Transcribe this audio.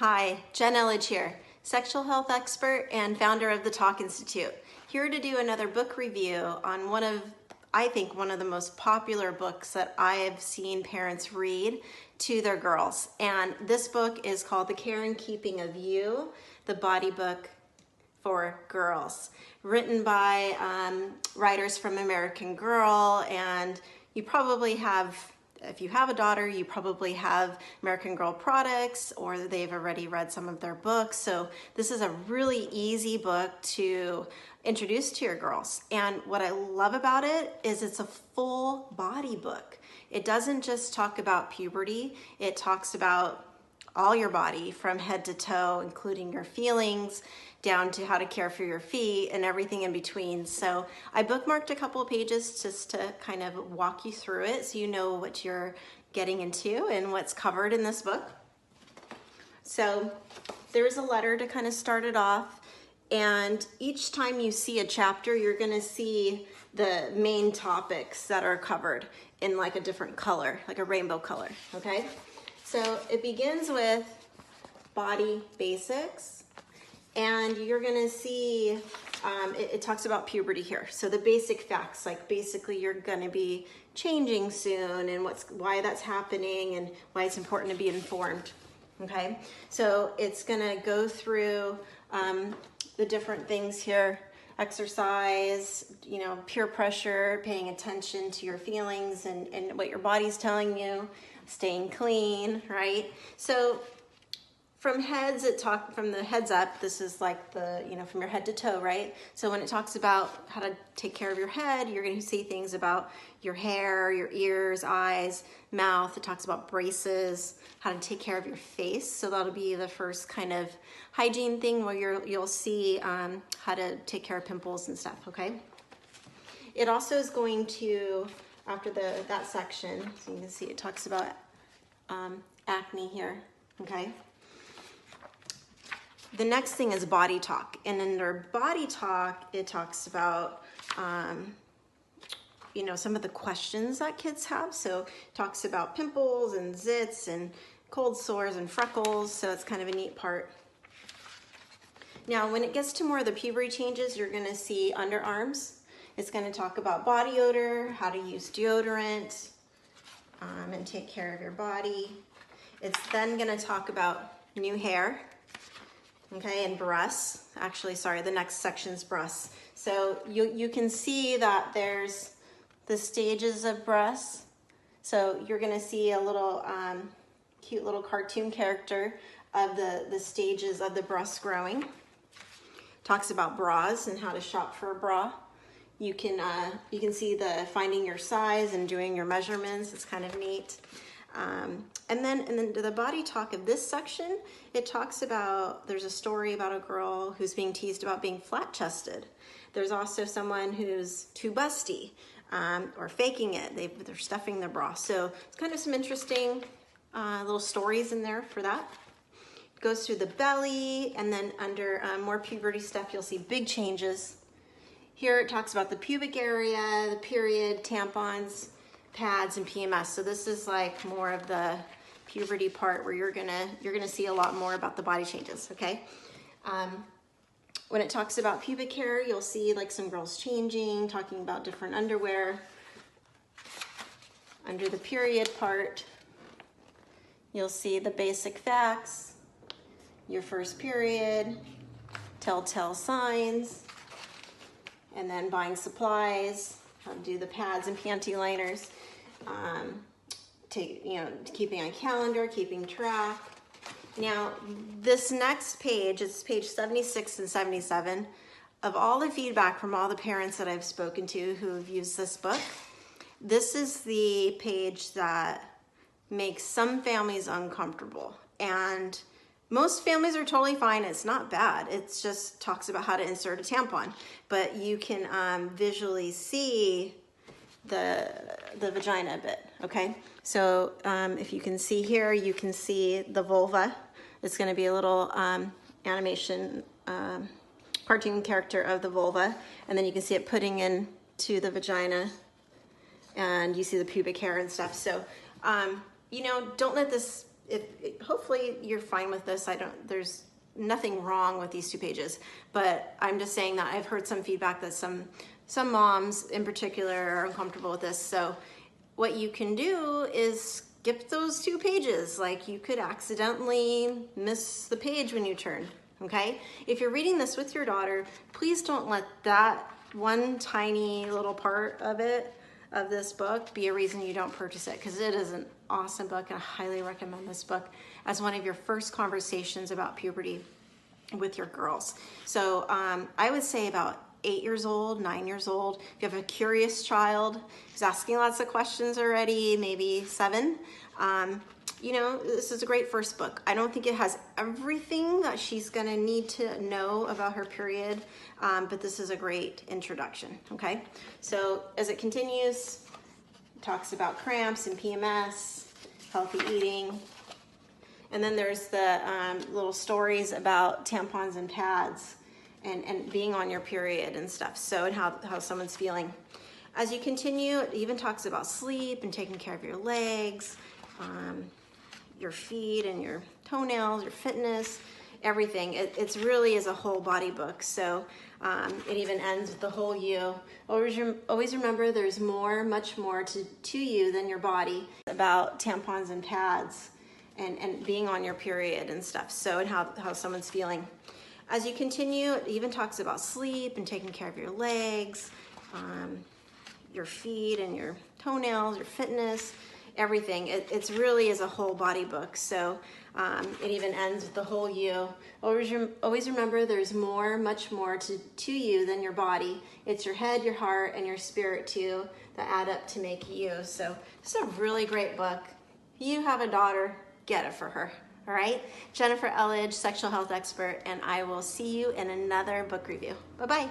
Hi, Jen Elledge here, sexual health expert and founder of the Talk Institute. Here to do another book review on I think one of the most popular books that I have seen parents read to their girls. And this book is called The Care and Keeping of You, the Body Book for Girls, written by writers from American Girl. And you probably have, if you have a daughter, you probably have American Girl products, or they've already read some of their books. So this is a really easy book to introduce to your girls. And what I love about it is it's a full body book. It doesn't just talk about puberty. It talks about all your body from head to toe, including your feelings, down to how to care for your feet and everything in between. So I bookmarked a couple of pages just to kind of walk you through it so you know what you're getting into and what's covered in this book. So there's a letter to kind of start it off, and each time you see a chapter, you're gonna see the main topics that are covered in like a different color, like a rainbow color, okay? So it begins with body basics, and you're gonna see, it talks about puberty here. So the basic facts, like basically you're gonna be changing soon and why that's happening and why it's important to be informed, okay? So it's gonna go through the different things here: exercise, peer pressure, paying attention to your feelings and what your body's telling you, staying clean, right? So from the heads up, this is like from your head to toe, right? So when it talks about how to take care of your head, you're going to see things about your hair, your ears, eyes, mouth. It talks about braces, how to take care of your face. So that'll be the first kind of hygiene thing where you'll see how to take care of pimples and stuff, okay? It also is going to, after that section, so you can see it talks about acne here, okay? The next thing is body talk, and under body talk, it talks about some of the questions that kids have. So it talks about pimples and zits and cold sores and freckles, so it's kind of a neat part. Now, when it gets to more of the puberty changes, you're gonna see underarms. It's gonna talk about body odor, how to use deodorant, and take care of your body. It's then gonna talk about new hair, okay, and breasts. Actually, sorry, the next section's breasts. So you can see that there's the stages of breasts. So you're gonna see a little cute little cartoon character of the stages of the breasts growing. Talks about bras and how to shop for a bra. You can see the finding your size and doing your measurements. It's kind of neat. And then to the body talk of this section, it talks about, there's a story about a girl who's being teased about being flat-chested. There's also someone who's too busty, or faking it. They're stuffing their bra. So it's kind of some interesting little stories in there for that. It goes through the belly, and then under more puberty stuff, you'll see big changes. Here it talks about the pubic area, the period, tampons, pads, and PMS. So this is like more of the puberty part where you're gonna see a lot more about the body changes, okay? When it talks about pubic hair, you'll see like some girls changing, talking about different underwear. Under the period part, you'll see the basic facts, your first period, telltale signs, and then buying supplies, how to do the pads and panty liners, keeping a calendar, keeping track. Now, this next page, it's page 76 and 77, of all the feedback from all the parents that I've spoken to who have used this book, this is the page that makes some families uncomfortable. And most families are totally fine. It's not bad. It just talks about how to insert a tampon. But you can visually see the vagina a bit, okay? So if you can see here, you can see the vulva. It's gonna be a little animation, cartoon character of the vulva. And then you can see it putting into the vagina, and you see the pubic hair and stuff. So, don't let this hopefully you're fine with this. There's nothing wrong with these 2 pages, but I'm just saying that I've heard some feedback that some moms in particular are uncomfortable with this. So what you can do is skip those 2 pages. Like, you could accidentally miss the page when you turn, okay? If you're reading this with your daughter, please don't let that one tiny little part of this book be a reason you don't purchase it, because it is an awesome book, and I highly recommend this book as one of your first conversations about puberty with your girls. So I would say about 8 years old, 9 years old. If you have a curious child who's asking lots of questions already, maybe 7, you know, this is a great first book. I don't think it has everything that she's gonna need to know about her period, but this is a great introduction, okay? So as it continues, it talks about cramps and PMS, healthy eating, and then there's the little stories about tampons and pads and being on your period and stuff, so, and how someone's feeling. As you continue, it even talks about sleep and taking care of your legs, your feet and your toenails, your fitness, everything. It's really is a whole body book. So it even ends with the whole you. Always remember there's much more to you than your body. About tampons and pads and being on your period and stuff. So, and how someone's feeling. As you continue, it even talks about sleep and taking care of your legs, your feet and your toenails, your fitness, everything. It's really is a whole body book. So it even ends with the whole you. Always remember there's much more to you than your body. It's your head, your heart, and your spirit too that add up to make you. So it's a really great book. You have a daughter, get it for her. All right? Jennifer Elledge, sexual health expert, and I will see you in another book review. Bye-bye.